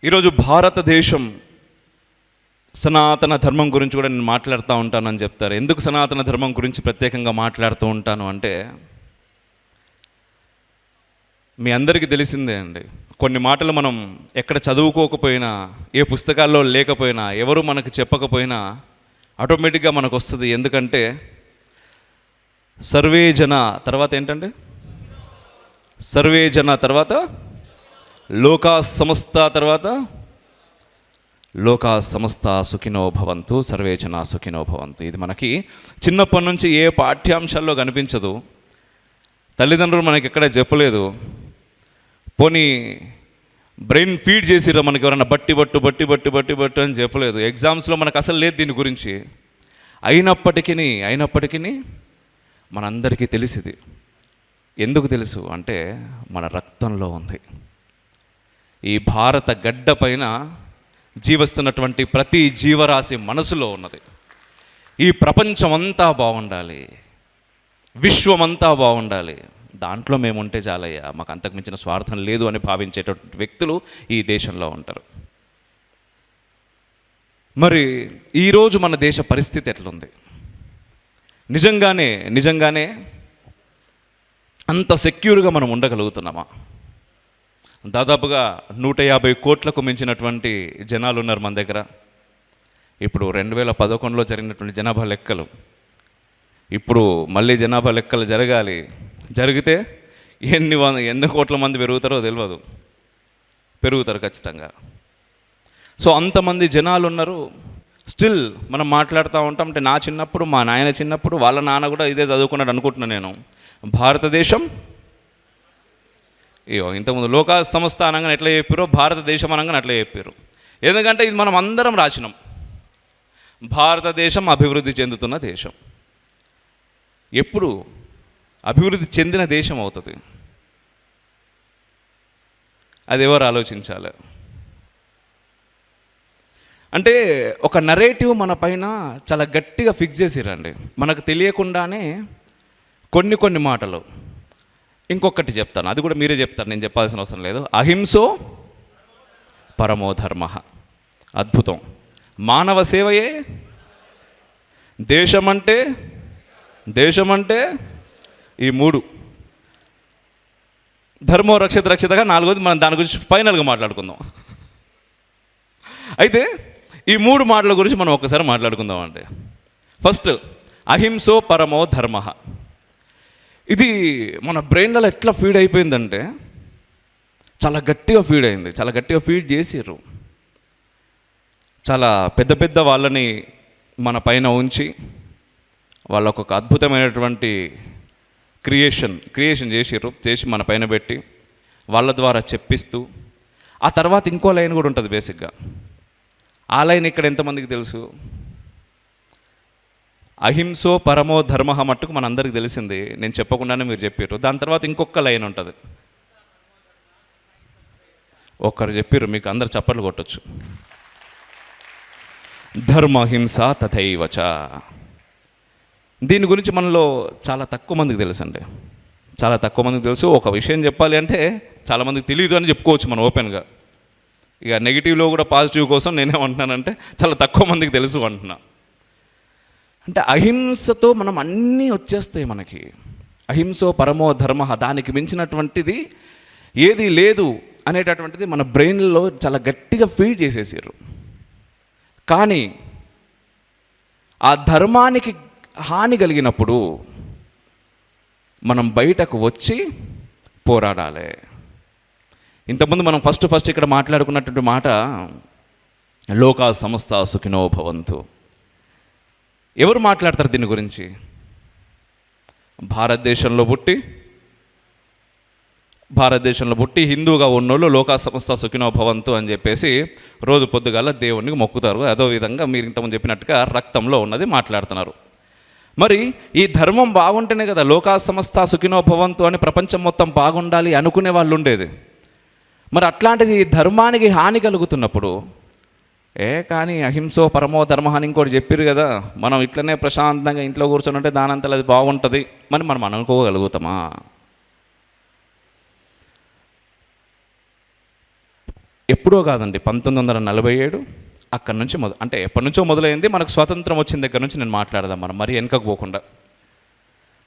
ఈరోజు భారతదేశం సనాతన ధర్మం గురించి కూడా నేను మాట్లాడుతూ ఉంటానని చెప్తారు. ఎందుకు సనాతన ధర్మం గురించి ప్రత్యేకంగా మాట్లాడుతూ ఉంటాను అంటే, మీ అందరికీ తెలిసిందే అండి, కొన్ని మాటలు మనం ఎక్కడ చదువుకోకపోయినా, ఏ పుస్తకాల్లో లేకపోయినా, ఎవరు మనకు చెప్పకపోయినా ఆటోమేటిక్గా మనకు వస్తుంది. ఎందుకంటే సర్వే జన తర్వాత ఏంటంటే, సర్వే జన తర్వాత లోకా సమస్త తర్వాత లోకా సమస్త సుఖినో భవంతు, సర్వే జన సుఖినో భవంతు. ఇది మనకి చిన్నప్పటి నుంచి ఏ పాఠ్యాంశాల్లో కనిపించదు, తల్లిదండ్రులు మనకి ఎక్కడ చెప్పలేదు. పోనీ బ్రెయిన్ ఫీడ్ చేసిరా మనకి ఎవరైనా బట్టి బట్టు అని చెప్పలేదు. ఎగ్జామ్స్లో మనకు అసలు లేదు దీని గురించి. అయినప్పటికీ మనందరికీ తెలిసింది. ఎందుకు తెలుసు అంటే, మన రక్తంలో ఉంది. ఈ భారత గడ్డ పైన జీవిస్తున్నటువంటి ప్రతి జీవరాశి మనసులో ఉన్నది. ఈ ప్రపంచమంతా బాగుండాలి, విశ్వమంతా బాగుండాలి, దాంట్లో మేము ఉంటే చాలయ్యా, మాకు అంతకు మించిన స్వార్థం లేదు అని భావించేటటువంటి వ్యక్తులు ఈ దేశంలో ఉంటారు. మరి ఈరోజు మన దేశ పరిస్థితి ఎట్లుంది? నిజంగానే అంత సెక్యూర్గా మనం ఉండగలుగుతున్నామా? దాదాపుగా 150 కోట్లకు మించినటువంటి జనాలు ఉన్నారు మన దగ్గర. ఇప్పుడు 2011లో జరిగినటువంటి జనాభా లెక్కలు, ఇప్పుడు మళ్ళీ జనాభా లెక్కలు జరిగితే ఎన్ని కోట్ల మంది పెరుగుతారో తెలియదు. పెరుగుతారు ఖచ్చితంగా. సో అంతమంది జనాలు ఉన్నారు. స్టిల్ మనం మాట్లాడుతూ ఉంటాం అంటే, నా చిన్నప్పుడు, మా నాయన చిన్నప్పుడు, వాళ్ళ నాన్న కూడా ఇదే చదువుకున్నాడు అనుకుంటున్నాను నేను. భారతదేశం ఇంతకుముందు లోకా సంస్థ అనగానే ఎట్లా చెప్పారో, భారతదేశం అనగానే అట్లా చెప్పారు. ఎందుకంటే ఇది మనం అందరం రాసినాం. భారతదేశం అభివృద్ధి చెందుతున్న దేశం. ఎప్పుడు అభివృద్ధి చెందిన దేశం అవుతుంది? అది ఎవరు ఆలోచించాలి? అంటే ఒక నరేటివ్ మన పైన చాలా గట్టిగా ఫిక్స్ చేసిరండి. మనకు తెలియకుండానే కొన్ని మాటలు. ఇంకొకటి చెప్తాను, అది కూడా మీరే చెప్తారు, నేను చెప్పాల్సిన అవసరం లేదు. అహింసో పరమో ధర్మ. అద్భుతం. మానవ సేవయే దేశమంటే ఈ మూడు. ధర్మో రక్షితగా నాలుగోది. మనం దాని గురించి ఫైనల్గా మాట్లాడుకుందాం. అయితే ఈ మూడు మాటల గురించి మనం ఒకసారి మాట్లాడుకుందాం. అంటే ఫస్ట్, అహింసో పరమో ధర్మ. ఇది మన బ్రెయిన్లలో ఎట్లా ఫీడ్ అయిపోయిందంటే, చాలా గట్టిగా ఫీడ్ అయింది. చాలా గట్టిగా ఫీడ్ చేసారు. చాలా పెద్ద వాళ్ళని మన పైన ఉంచి, వాళ్ళకు ఒక అద్భుతమైనటువంటి క్రియేషన్ చేసి మన పైన పెట్టి, వాళ్ళ ద్వారా చెప్పిస్తూ, ఆ తర్వాత ఇంకో లైన్ కూడా ఉంటుంది బేసిక్గా. ఆ లైన్ ఇక్కడ ఎంతమందికి తెలుసు? అహింసో పరమో ధర్మ మట్టుకు మనందరికీ తెలిసింది, నేను చెప్పకుండానే మీరు చెప్పారు. దాని తర్వాత ఇంకొక లైన్ ఉంటుంది. ఒక్కరు చెప్పారు, మీకు అందరు చప్పట్లు కొట్టచ్చు. ధర్మహింస తథైవచ. దీని గురించి మనలో చాలా తక్కువ మందికి తెలుసండి. చాలా తక్కువ మందికి తెలుసు. ఒక విషయం చెప్పాలి అంటే, చాలామందికి తెలియదు అని చెప్పుకోవచ్చు మనం ఓపెన్గా. ఇక నెగిటివ్లో కూడా పాజిటివ్ కోసం నేనేమంటున్నానంటే, చాలా తక్కువ మందికి తెలుసు అంటున్నా. అంటే అహింసతో మనం అన్నీ వచ్చేస్తాయి మనకి. అహింసో పరమో ధర్మ, దానికి మించినటువంటిది ఏది లేదు అనేటటువంటిది మన బ్రెయిన్లో చాలా గట్టిగా ఫీడ్ చేసేసారు. కానీ ఆ ధర్మానికి హాని కలిగినప్పుడు మనం బయటకు వచ్చి పోరాడాలి. ఇంతకుముందు మనం ఫస్ట్ ఇక్కడ మాట్లాడుకున్నటువంటి మాట, లోకా సమస్త సుఖినో భవంతు. ఎవరు మాట్లాడతారు దీని గురించి? భారతదేశంలో పుట్టి హిందూగా ఉన్నోళ్ళు లోకా సమస్త సుఖినో భవంతు అని చెప్పేసి రోజు పొద్దుగాల దేవునికి మొక్కుతారు. అదేవిధంగా మీరు ఇంతకుముందు చెప్పినట్టుగా రక్తంలో ఉన్నది మాట్లాడుతున్నారు. మరి ఈ ధర్మం బాగుంటేనే కదా లోకా సమస్త సుఖినో భవంతు అని ప్రపంచం మొత్తం బాగుండాలి అనుకునే వాళ్ళు ఉండేది. మరి అట్లాంటిది ధర్మానికి హాని కలుగుతున్నప్పుడు, కానీ అహింసో పరమో ధర్మ అని ఇంకోటి చెప్పారు కదా, మనం ఇట్లనే ప్రశాంతంగా ఇంట్లో కూర్చొని ఉంటే దానంతలో అది బాగుంటుంది అని మనం అనుకోగలుగుతామా? ఎప్పుడో కాదండి, 1947 అక్కడి నుంచి అంటే ఎప్పటి నుంచో మొదలైంది. మనకు స్వాతంత్రం వచ్చిన దగ్గర నుంచి నేను మాట్లాడదాం, మనం మరీ వెనకకు పోకుండా.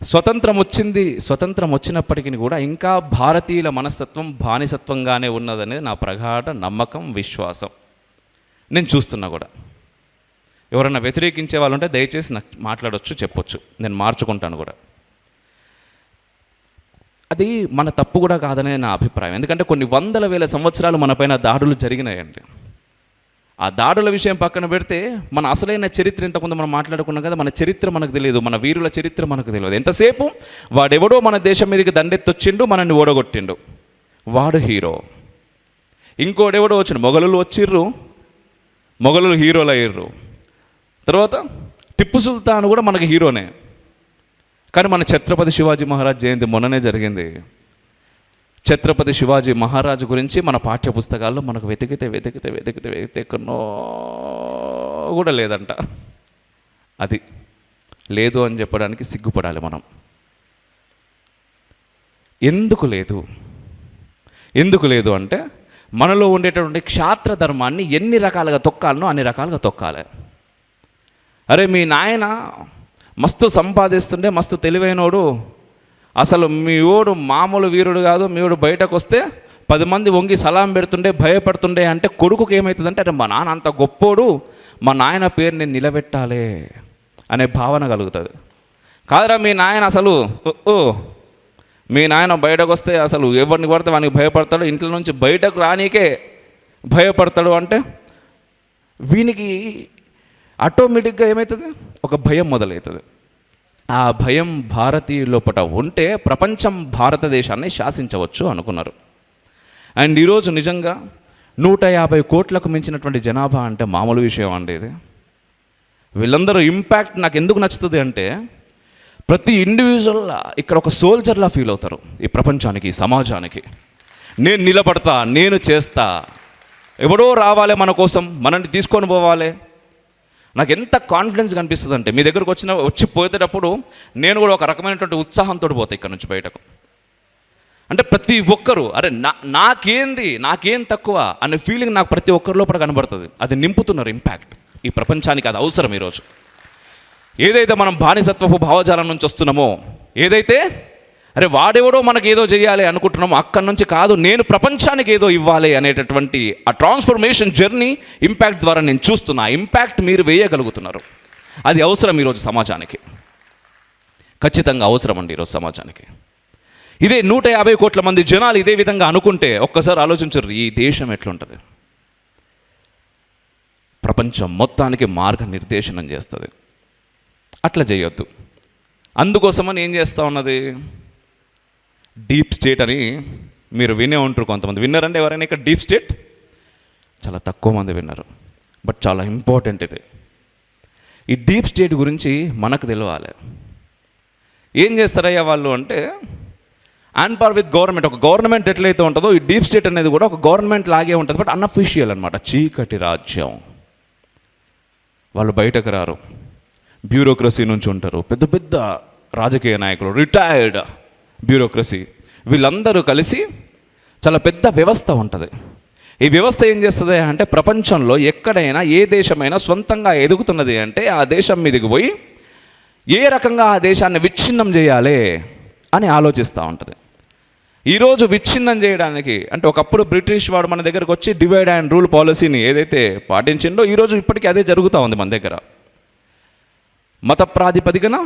స్వతంత్రం వచ్చినప్పటికీ కూడా ఇంకా భారతీయుల మనస్తత్వం బానిసత్వంగానే ఉన్నదనేది నా ప్రగాఢ నమ్మకం, విశ్వాసం. నేను చూస్తున్నా కూడా. ఎవరన్నా వ్యతిరేకించే వాళ్ళు ఉంటే దయచేసి నాకు మాట్లాడవచ్చు, చెప్పొచ్చు, నేను మార్చుకుంటాను కూడా. అది మన తప్పు కూడా కాదనే నా అభిప్రాయం. ఎందుకంటే కొన్ని వందల వేల సంవత్సరాలు మనపైన దాడులు జరిగినాయండి. ఆ దాడుల విషయం పక్కన పెడితే మన అసలైన చరిత్ర ఇంతకుముందు మనం మాట్లాడుకున్నాం కదా, మన చరిత్ర మనకు తెలియదు, మన వీరుల చరిత్ర మనకు తెలియదు. ఎంతసేపు వాడెవడో మన దేశం మీదకి దండెత్తొచ్చిండు, మనల్ని ఓడగొట్టిండు, వాడు హీరో. ఇంకోడెవడో వచ్చిండు, మొఘలులు హీరోలు అయ్యారు. తర్వాత టిప్పు సుల్తాన్ కూడా మనకి హీరోనే. కానీ మన ఛత్రపతి శివాజీ మహారాజ్ జయంతి మొన్ననే జరిగింది. ఛత్రపతి శివాజీ మహారాజు గురించి మన పాఠ్య పుస్తకాల్లో మనకు వెతికితే ఎక్కడో కూడా లేదంట. అది లేదు అని చెప్పడానికి సిగ్గుపడాలి మనం. ఎందుకు లేదు అంటే మనలో ఉండేటటువంటి క్షాత్ర ధర్మాన్ని ఎన్ని రకాలుగా తొక్కాలనో అన్ని రకాలుగా తొక్కాలి. అరే మీ నాయన మస్తు సంపాదిస్తుంటే, మస్తు తెలివైనోడు, అసలు మీ ఓడు మామూలు వీరుడు కాదు, మీ ఓడు బయటకు వస్తే 10 మంది వంగి సలాం పెడుతుండే, భయపడుతుండే అంటే కొడుకుకి ఏమవుతుందంటే, అరే మా నాన్న అంత గొప్పోడు, మా నాయన పేరు నేను నిలబెట్టాలి అనే భావన కలుగుతుంది. కాదురా మీ నాయన అసలు మీ నాయన బయటకు వస్తే అసలు ఎవరిని కొడితే వానికి భయపడతాడు, ఇంట్లో నుంచి బయటకు రానీకే భయపడతాడు అంటే వీనికి ఆటోమేటిక్గా ఏమవుతుంది, ఒక భయం మొదలవుతుంది. ఆ భయం భారతీయుల లోపల ఉంటే ప్రపంచం భారతదేశాన్ని శాసించవచ్చు అనుకున్నారు. అండ్ ఈరోజు నిజంగా 150 కోట్లకు మించినటువంటి జనాభా అంటే మామూలు విషయం అండి ఇది. వీళ్ళందరూ ఇంపాక్ట్ నాకు ఎందుకు నచ్చుతుంది అంటే, ప్రతి ఇండివిజువల్ ఇక్కడ ఒక సోల్జర్లా ఫీల్ అవుతారు ఈ ప్రపంచానికి, ఈ సమాజానికి. నేను నిలబడతా, నేను చేస్తా, ఎవడో రావాలి మన కోసం, మనల్ని తీసుకొని పోవాలి. నాకు ఎంత కాన్ఫిడెన్స్ కనిపిస్తుంది అంటే, మీ దగ్గరకు వచ్చి పోయేటప్పుడు నేను కూడా ఒక రకమైనటువంటి ఉత్సాహంతో పోతాను ఇక్కడ నుంచి బయటకు. అంటే ప్రతి ఒక్కరూ అరే నాకేం తక్కువ అనే ఫీలింగ్ నాకు ప్రతి ఒక్కరి లోపల కనబడుతుంది. అది నింపుతున్నారు ఇంపాక్ట్ ఈ ప్రపంచానికి. అది అవసరం ఈరోజు. ఏదైతే మనం బానిసత్వపు భావజాలం నుంచి వస్తున్నామో, ఏదైతే అరే వాడెవడో మనకి ఏదో చేయాలి అనుకుంటున్నామో, అక్కడి నుంచి కాదు, నేను ప్రపంచానికి ఏదో ఇవ్వాలి అనేటటువంటి ఆ ట్రాన్స్ఫర్మేషన్ జర్నీ ఇంపాక్ట్ ద్వారా నేను చూస్తున్నా. ఇంపాక్ట్ మీరు వేయగలుగుతున్నారు. అది అవసరం ఈరోజు సమాజానికి, ఖచ్చితంగా అవసరం అండి ఈరోజు సమాజానికి. ఇదే 150 కోట్ల మంది జనాలు ఇదే విధంగా అనుకుంటే ఒక్కసారి ఆలోచించరు, ఈ దేశం ఎట్లుంటుంది. ప్రపంచం మొత్తానికి మార్గనిర్దేశనం చేస్తుంది. అట్లా చేయొద్దు. అందుకోసమని ఏం చేస్తూ ఉన్నది, డీప్ స్టేట్ అని మీరు వినే ఉంటారు. కొంతమంది విన్నారంటే ఎవరైనా ఇక్కడ డీప్ స్టేట్? చాలా తక్కువ మంది విన్నారు, బట్ చాలా ఇంపార్టెంట్ ఇది. ఈ డీప్ స్టేట్ గురించి మనకు తెలియాలి. ఏం చేస్తారయ్యా వాళ్ళు అంటే, ఆన్ పార్ విత్ గవర్నమెంట్. ఒక గవర్నమెంట్ ఎట్లయితే ఉంటుందో ఈ డీప్ స్టేట్ అనేది కూడా ఒక గవర్నమెంట్ లాగే ఉంటుంది, బట్ అన్అఫీషియల్ అనమాట. చీకటి రాజ్యం. వాళ్ళు బయటకు రారు, బ్యూరోక్రసీ నుంచి ఉంటారు, పెద్ద పెద్ద రాజకీయ నాయకులు, రిటైర్డ్ బ్యూరోక్రసీ, వీళ్ళందరూ కలిసి చాలా పెద్ద వ్యవస్థ ఉంటుంది. ఈ వ్యవస్థ ఏం చేస్తుంది అంటే, ప్రపంచంలో ఎక్కడైనా ఏ దేశమైనా సొంతంగా ఎదుగుతున్నది అంటే ఆ దేశం మీదకి పోయి ఏ రకంగా ఆ దేశాన్ని విచ్ఛిన్నం చేయాలి అని ఆలోచిస్తూ ఉంటుంది. ఈరోజు విచ్ఛిన్నం చేయడానికి అంటే, ఒకప్పుడు బ్రిటిష్ వాడు మన దగ్గరకు వచ్చి డివైడ్ అండ్ రూల్ పాలసీని ఏదైతే పాటించిండో, ఈరోజు ఇప్పటికీ అదే జరుగుతూ ఉంది మన దగ్గర. మత ప్రాతిపదికన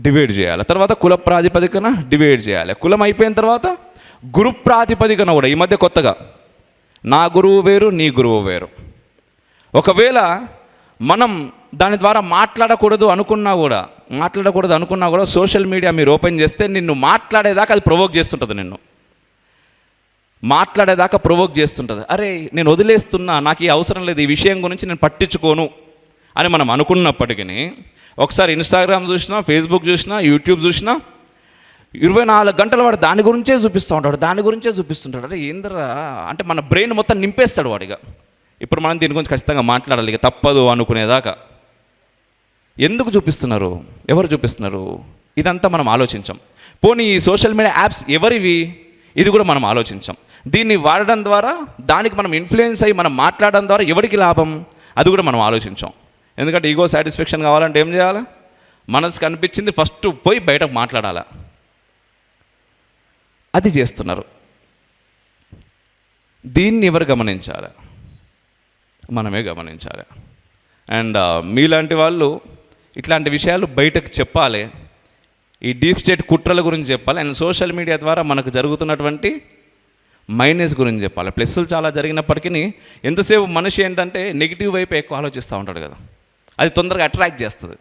డివైడ్ చేయాలి, తర్వాత కుల ప్రాతిపదికన డివైడ్ చేయాలి, కులం అయిపోయిన తర్వాత గురు ప్రాతిపదికన కూడా ఈ మధ్య కొత్తగా నా గురువు వేరు, నీ గురువు వేరు. ఒకవేళ మనం దాని ద్వారా మాట్లాడకూడదు అనుకున్నా కూడా సోషల్ మీడియా మీరు ఓపెన్ చేస్తే నిన్ను మాట్లాడేదాకా అది ప్రొవోక్ చేస్తుంటుంది, అరే నేను వదిలేస్తున్నా, నాకు ఈ అవసరం లేదు, ఈ విషయం గురించి నేను పట్టించుకోను అని మనం అనుకున్నప్పటికీ, ఒకసారి ఇన్స్టాగ్రామ్ చూసినా, ఫేస్బుక్ చూసినా, యూట్యూబ్ చూసినా 24 గంటల వాడు దాని గురించే చూపిస్తుంటాడు. అరే ఏందరా అంటే మన బ్రెయిన్ మొత్తం నింపేస్తాడు వాడిగా. ఇప్పుడు మనం దీని గురించి ఖచ్చితంగా మాట్లాడాలి, ఇక తప్పదు అనుకునేదాకా. ఎందుకు చూపిస్తున్నారు, ఎవరు చూపిస్తున్నారు, ఇదంతా మనం ఆలోచించాం. పోనీ ఈ సోషల్ మీడియా యాప్స్ ఎవరివి, ఇది కూడా మనం ఆలోచించాం. దీన్ని వాడడం ద్వారా దానికి మనం ఇన్ఫ్లుయెన్స్ అయ్యి మనం మాట్లాడడం ద్వారా ఎవరికి లాభం, అది కూడా మనం ఆలోచించాం. ఎందుకంటే ఈగో సాటిస్ఫాక్షన్ కావాలంటే ఏం చేయాలి? మనసుకు అనిపించింది ఫస్ట్ పోయి బయటకు మాట్లాడాలి. అది చేస్తున్నారు. దీన్ని ఎవరు గమనించాలి? మనమే గమనించాలి. అండ్ మీలాంటి వాళ్ళు ఇట్లాంటి విషయాలు బయటకు చెప్పాలి. ఈ డీప్ స్టేట్ కుట్రల గురించి చెప్పాలి. అండ్ సోషల్ మీడియా ద్వారా మనకు జరుగుతున్నటువంటి మైనస్ గురించి చెప్పాలి. ప్లస్లు చాలా జరిగినప్పటికీ ఎంతసేపు మనిషి ఏంటంటే నెగిటివ్ వైపు ఎక్కువ ఆలోచిస్తూ ఉంటాడు కదా, అది తొందరగా అట్రాక్ట్ చేస్తుంది.